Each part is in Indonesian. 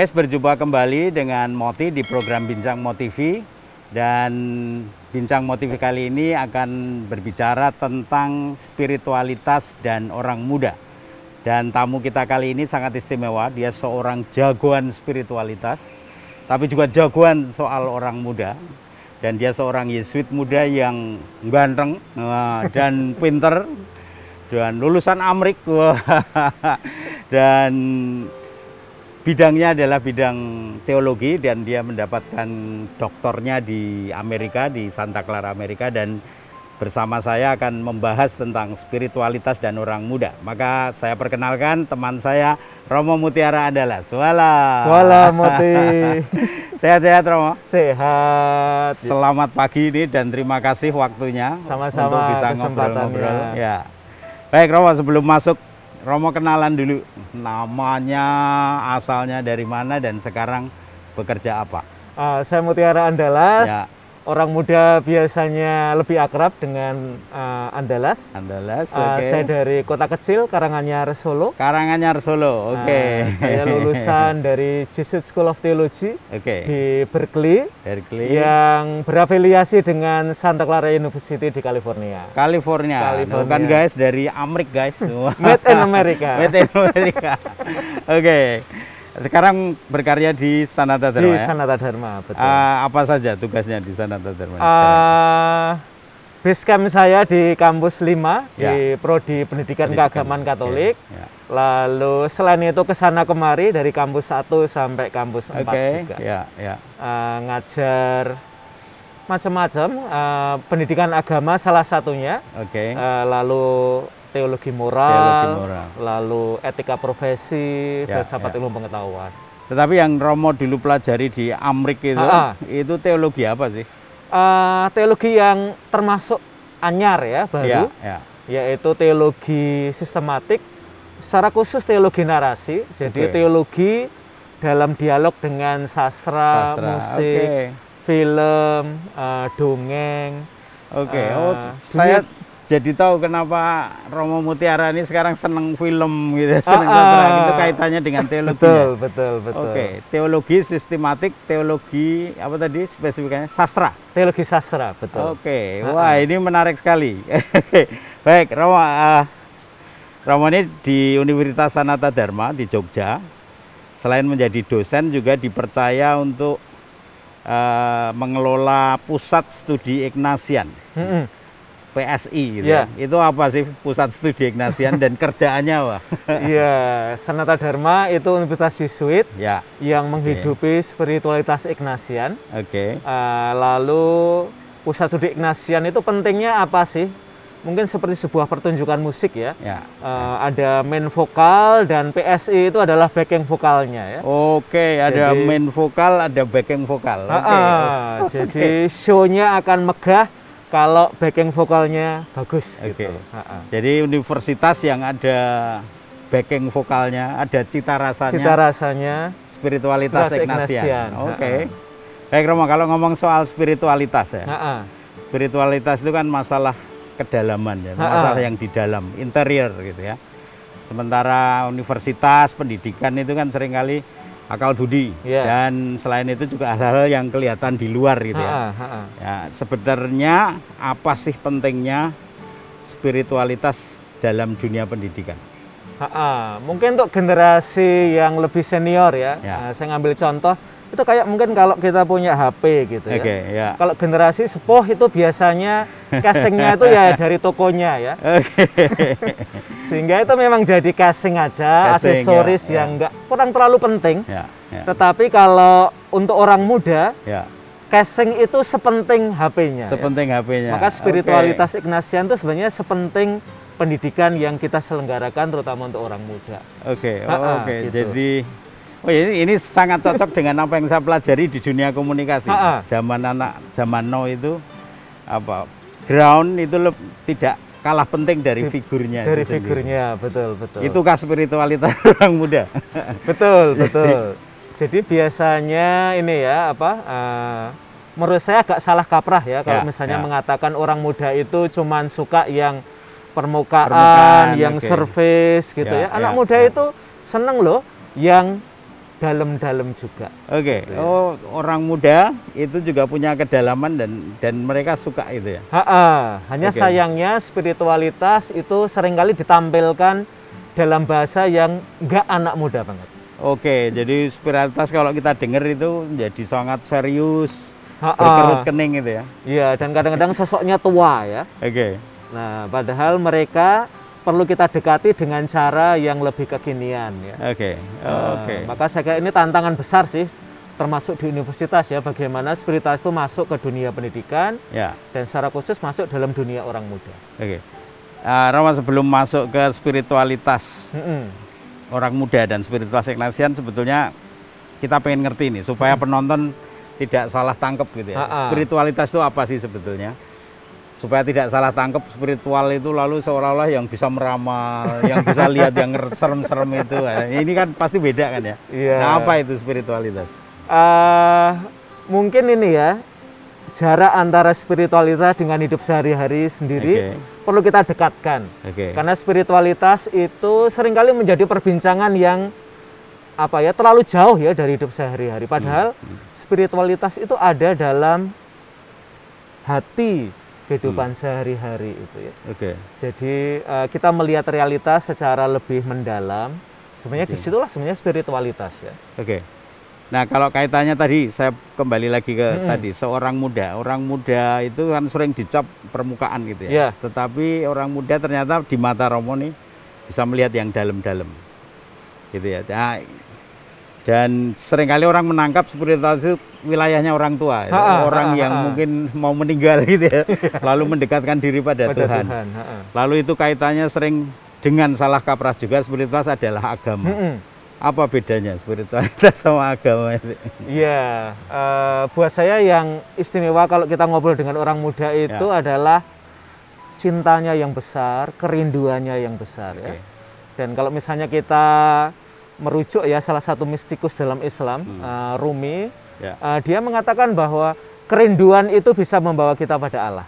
Guys, berjumpa kembali dengan Moti di program Bincang Motivi. Dan Bincang Motivi kali ini akan berbicara tentang spiritualitas dan orang muda. Dan tamu kita kali ini sangat istimewa. Dia seorang jagoan spiritualitas, tapi juga jagoan soal orang muda. Dan dia seorang Yesuit muda yang ganteng dan pinter, dan lulusan Amrik. Dan bidangnya adalah bidang teologi, dan dia mendapatkan doktornya di Amerika, di Santa Clara, Amerika. Dan bersama saya akan membahas tentang spiritualitas dan orang muda. Maka saya perkenalkan teman saya, Romo Mutiara Andalas. Wala Moti. Sehat-sehat Romo? Sehat. Selamat pagi ini dan terima kasih waktunya. Sama-sama, untuk bisa kesempatannya. ngobrol-ngobrol. Ya. Baik Romo, sebelum masuk, Romo kenalan dulu, namanya, asalnya dari mana, dan sekarang bekerja apa? Saya Mutiara Andalas. Ya. Orang muda biasanya lebih akrab dengan Andalas. Andalas, oke. Saya dari kota kecil Karanganyar, Solo. Karanganyar, Solo, oke. Saya lulusan dari Jesuit School of Theology di Berkeley, yang berafiliasi dengan Santa Clara University di California. California. Bukan guys dari Amrik guys. Made in America. Made in America. Oke. Sekarang berkarya di Sanata Dharma. Di Sanata Dharma, betul. Apa saja tugasnya di Sanata Dharma? Base camp saya di kampus 5 di Prodi Pendidikan Keagamaan Katolik. Ya. Lalu selain itu kesana kemari dari kampus 1 sampai kampus 4 juga. Ngajar macam-macam, pendidikan agama salah satunya. Lalu teologi moral, lalu etika profesi, filsafat ilmu pengetahuan. Tetapi yang Romo dulu pelajari di Amrik itu teologi apa sih? Teologi yang termasuk anyar ya, baru, yaitu teologi sistematik, secara khusus teologi narasi. Jadi teologi dalam dialog dengan sastra, musik, film, dongeng. Saya jadi tahu kenapa Romo Mutiara ini sekarang seneng film gitu, seneng sastra. Itu kaitannya dengan teologi. Betul. Teologi sistematik, teologi apa tadi spesifikasinya? Sastra. Teologi sastra, betul. Wah, ini menarik sekali. Baik, Romo ini di Universitas Sanata Dharma di Jogja. Selain menjadi dosen juga dipercaya untuk mengelola pusat studi Ignatian. PSI gitu. Itu apa sih pusat studi Ignatian dan kerjaannya apa? Sanata Dharma itu universitas Yesuit yang menghidupi spiritualitas Ignatian. Lalu pusat studi Ignatian itu pentingnya apa sih? Mungkin seperti sebuah pertunjukan musik ya. Ada main vokal, dan PSI itu adalah backing vokalnya ya. Ada main vokal, ada backing vokal. Jadi show-nya akan megah kalau backing vokalnya bagus. Jadi universitas yang ada backing vokalnya, ada cita rasanya spiritualitas Ignatian. Baik Romo, kalau ngomong soal spiritualitas ya, spiritualitas itu kan masalah kedalaman ya, masalah yang di dalam, interior gitu ya. Sementara universitas, pendidikan itu kan seringkali akal budi, dan selain itu juga hal-hal yang kelihatan di luar gitu ya. Sebenarnya apa sih pentingnya spiritualitas dalam dunia pendidikan? Mungkin untuk generasi yang lebih senior ya, saya ngambil contoh itu kayak mungkin kalau kita punya HP gitu ya. Kalau generasi sepuh itu biasanya casingnya itu ya dari tokonya ya. Sehingga itu memang jadi casing aja, aksesoris yang kurang terlalu penting. Tetapi kalau untuk orang muda, casing itu sepenting HP-nya. Maka spiritualitas Ignatian itu sebenarnya sepenting pendidikan yang kita selenggarakan terutama untuk orang muda. Gitu. Jadi ini sangat cocok dengan apa yang saya pelajari di dunia komunikasi. Zaman now itu ground itu tidak kalah penting dari figurnya. Betul. Itukah spiritualitas orang muda? Betul. Jadi biasanya ini ya menurut saya agak salah kaprah ya kalau misalnya mengatakan orang muda itu cuman suka yang permukaan yang surface gitu ya. Anak muda itu seneng loh yang dalam-dalam juga. Oke. Gitu ya. Oh, orang muda itu juga punya kedalaman dan mereka suka itu ya. Hanya sayangnya spiritualitas itu seringkali ditampilkan dalam bahasa yang nggak anak muda banget. Oke, jadi spiritualitas kalau kita dengar itu jadi sangat serius, berkerut kening gitu ya. Iya, dan kadang-kadang sosoknya tua ya. Oke. Nah, padahal mereka perlu kita dekati dengan cara yang lebih kekinian ya. Maka saya kira ini tantangan besar sih, termasuk di universitas ya, bagaimana spiritualitas itu masuk ke dunia pendidikan dan secara khusus masuk dalam dunia orang muda. Romo, sebelum masuk ke spiritualitas orang muda dan spiritualitas Ignatian, sebetulnya kita pengen ngerti nih supaya penonton tidak salah tangkep gitu ya. Spiritualitas itu apa sih sebetulnya? Supaya tidak salah tangkap, spiritual itu lalu seolah-olah yang bisa meramal, yang bisa lihat yang serem-serem itu. Ini kan pasti beda kan ya? Nah, apa itu spiritualitas? Mungkin ini ya, jarak antara spiritualitas dengan hidup sehari-hari sendiri perlu kita dekatkan. Karena spiritualitas itu seringkali menjadi perbincangan yang terlalu jauh ya dari hidup sehari-hari. Padahal spiritualitas itu ada dalam hati kehidupan sehari-hari itu ya. Jadi kita melihat realitas secara lebih mendalam. Sebenarnya disitulah sebenarnya spiritualitas ya. Nah, kalau kaitannya tadi saya kembali lagi ke tadi seorang muda. Orang muda itu kan sering dicap permukaan gitu ya. Tetapi orang muda ternyata di mata Romo nih bisa melihat yang dalam-dalam. Gitu ya. Nah, dan seringkali orang menangkap spiritualitas itu wilayahnya orang tua, orang yang mungkin mau meninggal gitu ya, lalu mendekatkan diri pada Tuhan. Lalu itu kaitannya sering dengan salah kaprah juga, spiritualitas adalah agama. Apa bedanya spiritualitas sama agama itu? Iya, buat saya yang istimewa kalau kita ngobrol dengan orang muda itu adalah cintanya yang besar, kerinduannya yang besar. Ya. Dan kalau misalnya kita merujuk ya salah satu mistikus dalam Islam, Rumi, dia mengatakan bahwa kerinduan itu bisa membawa kita pada Allah.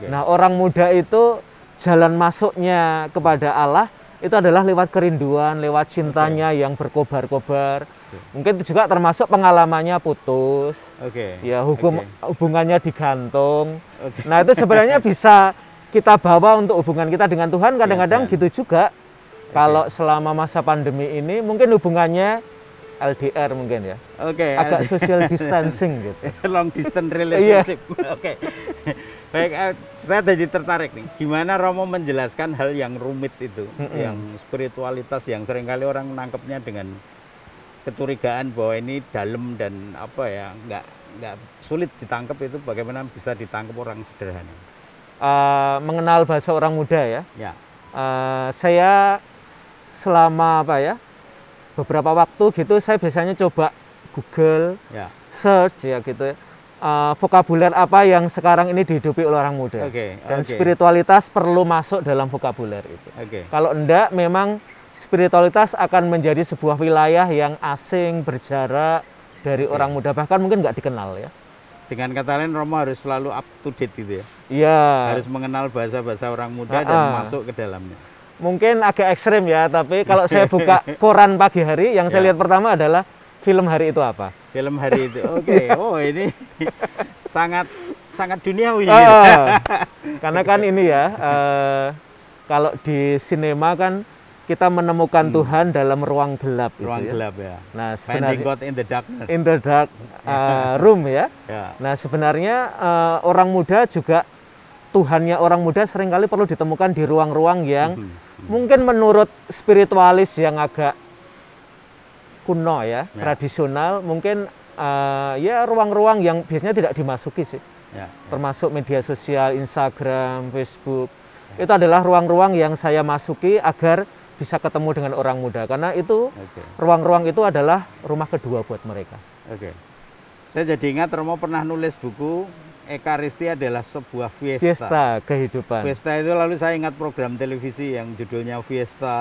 Nah, orang muda itu jalan masuknya kepada Allah itu adalah lewat kerinduan, lewat cintanya yang berkobar-kobar. Mungkin itu juga termasuk pengalamannya putus, ya hubungannya digantung. Nah, itu sebenarnya bisa kita bawa untuk hubungan kita dengan Tuhan. Kadang-kadang gitu juga. Kalau selama masa pandemi ini mungkin hubungannya LDR mungkin ya. Agak social distancing gitu. Long distance relationship. Baik, saya jadi tertarik nih. Gimana Romo menjelaskan hal yang rumit itu, yang spiritualitas yang seringkali orang menangkapnya dengan kecurigaan bahwa ini dalam dan nggak sulit ditangkap, itu bagaimana bisa ditangkap orang sederhana? Mengenal bahasa orang muda ya. Saya selama beberapa waktu gitu saya biasanya coba Google, search ya gitu, vokabuler apa yang sekarang ini dihidupi oleh orang muda. Dan spiritualitas perlu masuk dalam vokabuler itu. Kalau enggak, memang spiritualitas akan menjadi sebuah wilayah yang asing, berjarak dari orang muda, bahkan mungkin nggak dikenal ya. Dengan kata lain, Romo harus selalu up to date gitu ya? Iya. Harus mengenal bahasa-bahasa orang muda dan masuk ke dalamnya. Mungkin agak ekstrim ya, tapi kalau saya buka koran pagi hari, yang saya lihat pertama adalah film hari itu apa. Film hari itu, oh ini sangat duniawi. Karena kan ini ya, kalau di sinema kan kita menemukan Tuhan dalam ruang gelap. Ruang gelap ya. Nah, sebenarnya Finding God in the darkness. In the dark room ya. Nah, sebenarnya orang muda juga, Tuhannya orang muda seringkali perlu ditemukan di ruang-ruang yang mungkin menurut spiritualis yang agak kuno ya, tradisional, mungkin ya ruang-ruang yang biasanya tidak dimasuki sih. Termasuk media sosial, Instagram, Facebook. Itu adalah ruang-ruang yang saya masuki agar bisa ketemu dengan orang muda, karena itu ruang-ruang itu adalah rumah kedua buat mereka. Saya jadi ingat Romo pernah nulis buku Ekaristi adalah sebuah fiesta. Fiesta kehidupan. Fiesta itu, lalu saya ingat program televisi yang judulnya Fiesta,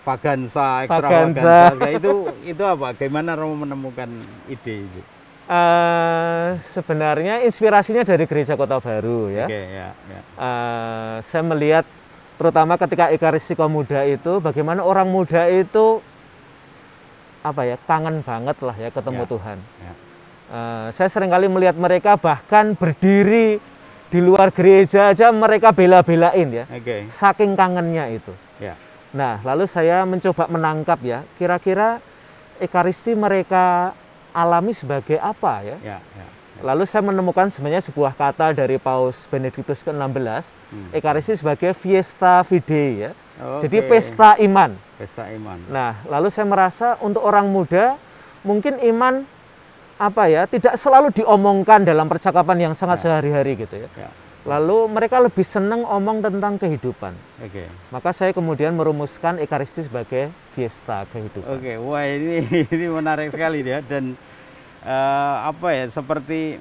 Vaganza, Extravaganza. Itu apa? Bagaimana Romo menemukan ide itu? Sebenarnya inspirasinya dari Gereja Kota Baru ya. Saya melihat terutama ketika Ekaristi Kaum Muda itu, bagaimana orang muda itu apa ya, kangen banget lah ya ketemu Tuhan. Saya seringkali melihat mereka bahkan berdiri di luar gereja aja mereka bela-belain ya, saking kangennya itu. Nah, lalu saya mencoba menangkap ya, kira-kira Ekaristi mereka alami sebagai apa ya? Lalu saya menemukan sebenarnya sebuah kata dari Paus Benediktus ke-16, Ekaristi sebagai fiesta fidei ya. Jadi pesta iman. Pesta iman. Nah, lalu saya merasa untuk orang muda mungkin iman apa ya, tidak selalu diomongkan dalam percakapan yang sangat sehari-hari gitu ya. Lalu mereka lebih senang omong tentang kehidupan. Maka saya kemudian merumuskan Ekaristi sebagai fiesta kehidupan. Wah ini menarik sekali ya, dan apa ya, seperti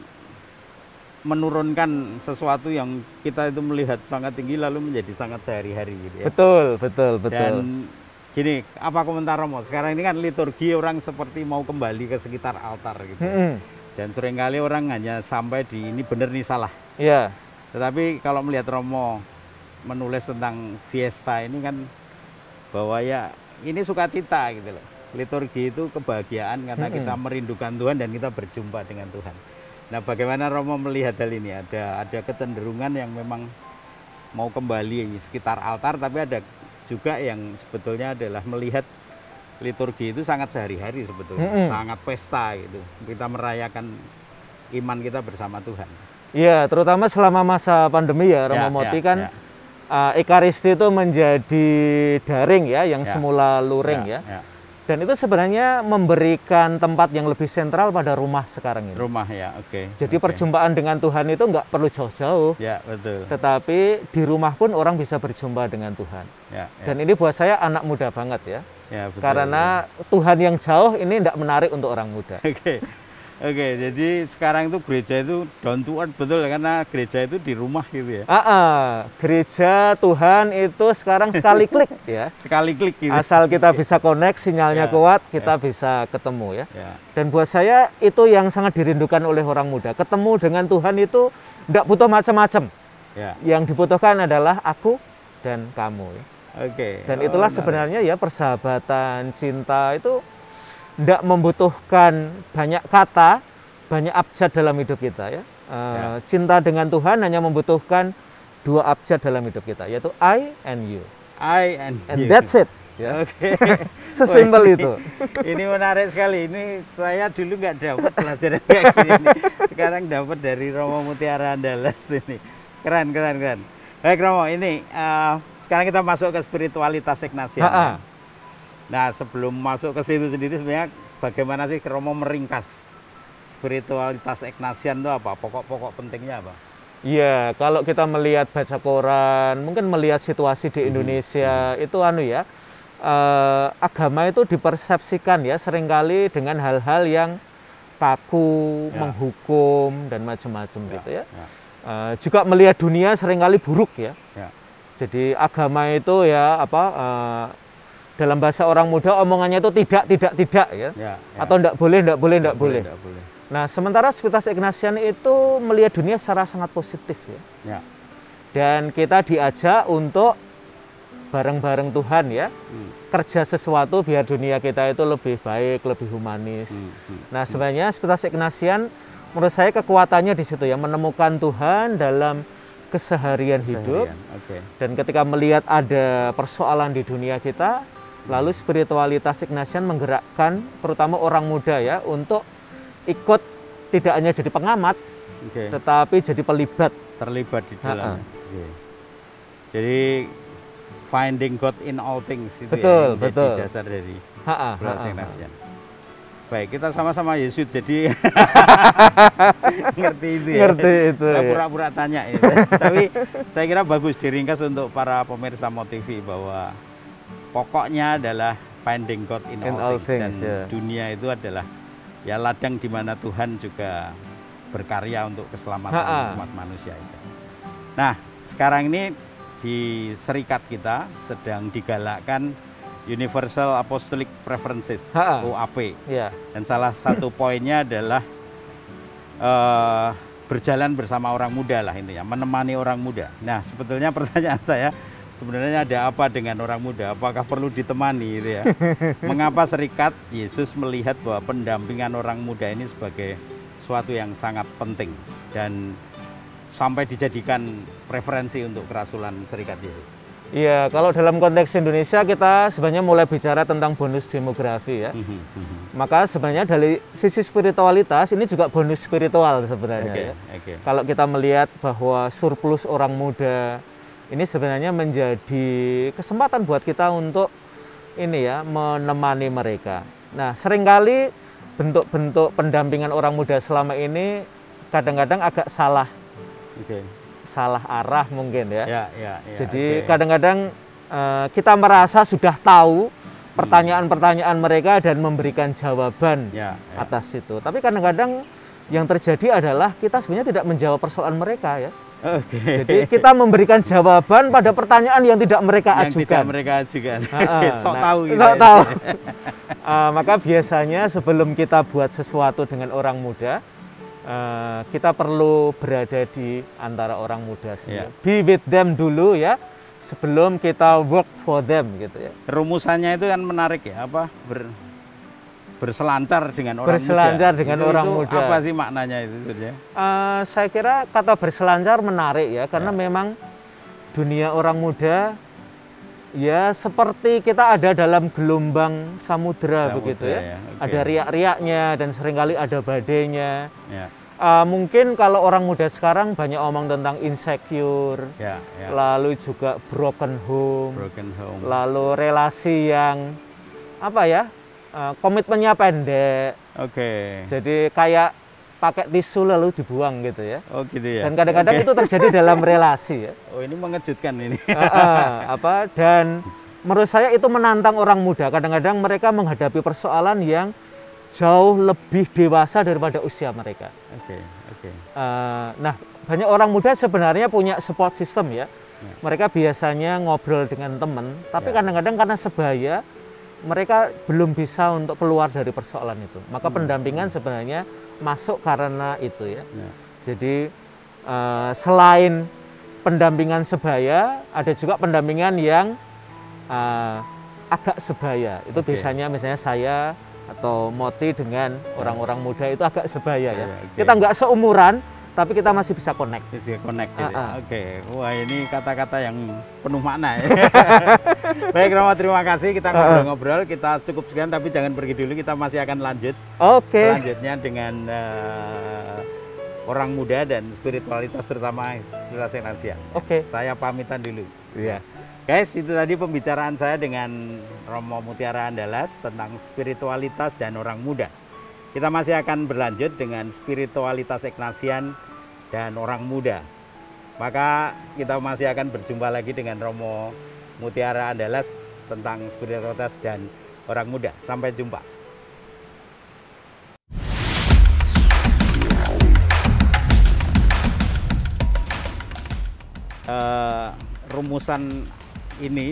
menurunkan sesuatu yang kita itu melihat sangat tinggi lalu menjadi sangat sehari-hari gitu ya. Betul. Dan gini, apa komentar Romo? Sekarang ini kan liturgi orang seperti mau kembali ke sekitar altar gitu. Dan seringkali orang hanya sampai di ini benar nih salah. Tetapi kalau melihat Romo menulis tentang fiesta ini kan, bahwa ya ini sukacita gitu loh. Liturgi itu kebahagiaan karena kita merindukan Tuhan dan kita berjumpa dengan Tuhan. Nah, bagaimana Romo melihat hal ini? Ada kecenderungan yang memang mau kembali sekitar altar, tapi ada juga yang sebetulnya adalah melihat liturgi itu sangat sehari-hari sebetulnya, sangat pesta gitu. Kita merayakan iman kita bersama Tuhan. Iya, terutama selama masa pandemi ya, Romo Moti kan Ekaristi itu menjadi daring ya, yang semula luring ya. Dan itu sebenarnya memberikan tempat yang lebih sentral pada rumah sekarang ini. Rumah ya, Jadi perjumpaan dengan Tuhan itu nggak perlu jauh-jauh. Betul. Tetapi di rumah pun orang bisa berjumpa dengan Tuhan. Dan ini buat saya anak muda banget ya. Betul, karena Tuhan yang jauh ini tidak menarik untuk orang muda. Jadi sekarang itu gereja itu down to earth, betul, karena gereja itu di rumah gitu ya. Gereja Tuhan itu sekarang sekali klik ya. Sekali klik gitu. Asal kita bisa connect, sinyalnya kuat, kita bisa ketemu ya. Dan buat saya itu yang sangat dirindukan oleh orang muda. Ketemu dengan Tuhan itu tidak butuh macam-macam. Yang dibutuhkan adalah aku dan kamu. Dan itulah sebenarnya ya persahabatan, cinta itu tidak membutuhkan banyak kata, banyak abjad dalam hidup kita ya. Cinta dengan Tuhan hanya membutuhkan 2 abjad dalam hidup kita, yaitu I and you. I and you. That's it. Sesimpel itu. Ini menarik sekali. Ini saya dulu nggak dapat pelajaran kayak gini. Sekarang dapat dari Romo Mutiara Andalas ini. Keren. Baik Romo, ini sekarang kita masuk ke spiritualitas Ignatian. Nah, sebelum masuk ke situ sendiri sebenarnya bagaimana sih Romo meringkas spiritualitas Ignatian itu apa? Pokok-pokok pentingnya apa? Iya, kalau kita melihat baca koran, mungkin melihat situasi di Indonesia itu agama itu dipersepsikan ya seringkali dengan hal-hal yang kaku, menghukum dan macam-macam gitu ya. Juga melihat dunia seringkali buruk ya. Jadi agama itu ya dalam bahasa orang muda omongannya itu tidak ya. Atau tidak boleh. Nah, sementara spiritualitas Ignatian itu melihat dunia secara sangat positif ya. Dan kita diajak untuk bareng-bareng Tuhan ya, kerja sesuatu biar dunia kita itu lebih baik, lebih humanis. Nah, sebenarnya spiritualitas Ignatian menurut saya kekuatannya di situ ya, menemukan Tuhan dalam keseharian hidup. Dan ketika melihat ada persoalan di dunia kita, lalu spiritualitas Ignatian menggerakkan terutama orang muda ya untuk ikut tidak hanya jadi pengamat, tetapi jadi terlibat di dalam. Jadi finding God in all things itu betul. Jadi dasar dari spiritualitas Ignatian. Baik, kita sama-sama Yesus jadi ngerti itu ya. Saya pura-pura tanya ya. Tapi saya kira bagus diringkas untuk para pemirsa MOTV bahwa pokoknya adalah finding God in all things, dan dunia itu adalah ya ladang di mana Tuhan juga berkarya untuk keselamatan umat manusia itu. Nah, sekarang ini di serikat kita sedang digalakkan Universal Apostolic Preferences UAP. Dan salah satu poinnya adalah berjalan bersama orang muda lah intinya, menemani orang muda. Nah, sebetulnya pertanyaan saya sebenarnya ada apa dengan orang muda? Apakah perlu ditemani gitu ya? Mengapa serikat Yesus melihat bahwa pendampingan orang muda ini sebagai suatu yang sangat penting dan sampai dijadikan referensi untuk kerasulan serikat Yesus? Iya, kalau dalam konteks Indonesia kita sebenarnya mulai bicara tentang bonus demografi ya. Maka sebenarnya dari sisi spiritualitas ini juga bonus spiritual sebenarnya ya. Kalau kita melihat bahwa surplus orang muda ini sebenarnya menjadi kesempatan buat kita untuk ini ya, menemani mereka. Nah, seringkali bentuk-bentuk pendampingan orang muda selama ini kadang-kadang agak salah. Salah arah mungkin ya. Jadi kadang-kadang kita merasa sudah tahu pertanyaan-pertanyaan mereka dan memberikan jawaban atas itu. Tapi kadang-kadang yang terjadi adalah kita sebenarnya tidak menjawab persoalan mereka ya. Jadi kita memberikan jawaban pada pertanyaan yang tidak mereka ajukan. Tidak mereka ajukan. Sok tahu. Gitu sok tahu. Maka biasanya sebelum kita buat sesuatu dengan orang muda, kita perlu berada di antara orang muda semua. Be with them dulu ya, sebelum kita work for them gitu ya. Rumusannya itu kan menarik ya, apa berselancar dengan orang berselancar muda. Dengan orang muda. Apa sih maknanya itu ya? Saya kira kata berselancar menarik ya, karena memang dunia orang muda ya seperti kita ada dalam gelombang samudra begitu ya. Ada riak-riaknya dan seringkali ada badainya. Mungkin kalau orang muda sekarang banyak omong tentang insecure, lalu juga broken home, lalu relasi yang apa ya, komitmennya pendek. Jadi kayak pakai tisu lalu dibuang gitu ya. Dan kadang-kadang itu terjadi dalam relasi ya. Ini mengejutkan ini. Dan menurut saya itu menantang orang muda. Kadang-kadang mereka menghadapi persoalan yang jauh lebih dewasa daripada usia mereka. Nah, banyak orang muda sebenarnya punya support system ya. Mereka biasanya ngobrol dengan teman, tapi kadang-kadang karena sebaya mereka belum bisa untuk keluar dari persoalan itu. Maka pendampingan sebenarnya masuk karena itu ya. Jadi selain pendampingan sebaya, ada juga pendampingan yang agak sebaya. Itu biasanya misalnya saya atau Moti dengan orang-orang muda itu agak sebaya ya. Kita nggak seumuran, tapi kita masih bisa connect. Wah, ini kata-kata yang penuh makna ya. Baik Romo, terima kasih. Kita ngobrol-ngobrol, kita cukup sekian, tapi jangan pergi dulu, kita masih akan lanjut. Selanjutnya dengan orang muda dan spiritualitas, terutama spiritualitas Ignatia. Saya pamitan dulu. Guys, itu tadi pembicaraan saya dengan Romo Mutiara Andalas tentang spiritualitas dan orang muda. Kita masih akan berlanjut dengan spiritualitas Ignatian dan orang muda. Maka kita masih akan berjumpa lagi dengan Romo Mutiara Andalas tentang spiritualitas dan orang muda. Sampai jumpa.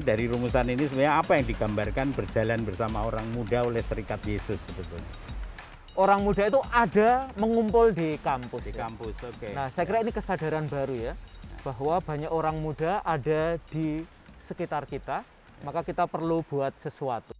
Dari rumusan ini sebenarnya apa yang digambarkan berjalan bersama orang muda oleh Serikat Yesus sebetulnya? Orang muda itu ada mengumpul di kampus. Nah, saya kira ini kesadaran baru ya, bahwa banyak orang muda ada di sekitar kita, maka kita perlu buat sesuatu.